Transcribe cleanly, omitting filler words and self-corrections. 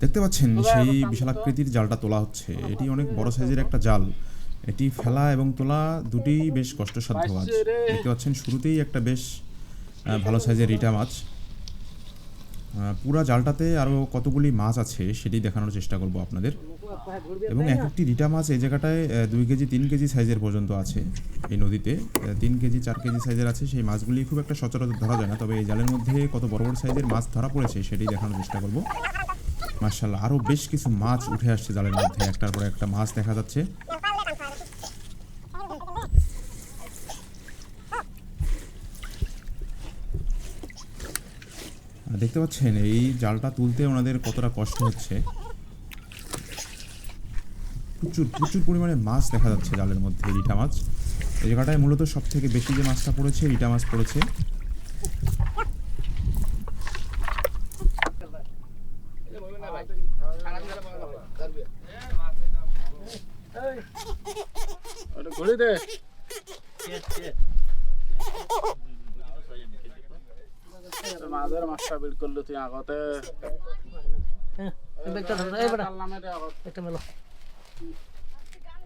দেখতে পাচ্ছেন সেই বিশালাকৃতির জালটা তোলা হচ্ছে। এটি অনেক বড় সাইজের একটা জাল। এটি ফেলা এবং তোলা দুটিই বেশ কষ্টসাধ্য কাজ। দেখতে পাচ্ছেন শুরুতেই একটা বেশ ভালো সাইজের রিটা মাছ। পুরা জালটাতে আরও কতগুলি মাছ আছে সেটি দেখানোর চেষ্টা করব আপনাদের। এবং এক একটি রিটা মাছ এই জায়গাটায় 2 কেজি 3 কেজি সাইজের পর্যন্ত আছে। এই নদীতে 3 কেজি 4 কেজি সাইজের আছে। সেই মাছগুলি খুব একটা সচরাচর ধরা যায় না, তবে এই জালের মধ্যে কত বড় বড় সাইজের মাছ ধরা পড়েছে সেটি দেখানোর চেষ্টা করব। মাশাআল্লাহ, আরও বেশ কিছু মাছ উঠে আসছে জালের মধ্যে, একটার পর একটা মাছ দেখা যাচ্ছে। দেখতে পাচ্ছেন এই জালটা তুলতে ওনাদের কতটা কষ্ট হচ্ছে। প্রচুর প্রচুর পরিমাণে মাছ দেখা যাচ্ছে জালের মধ্যে, রিটা মাছ। এই জায়গাটায় মূলত সব থেকে বেশি যে মাছটা পড়েছে রিটা মাছ পড়েছে। মাছের মাছটা বিল করলে তুই আগতে একটা মেলো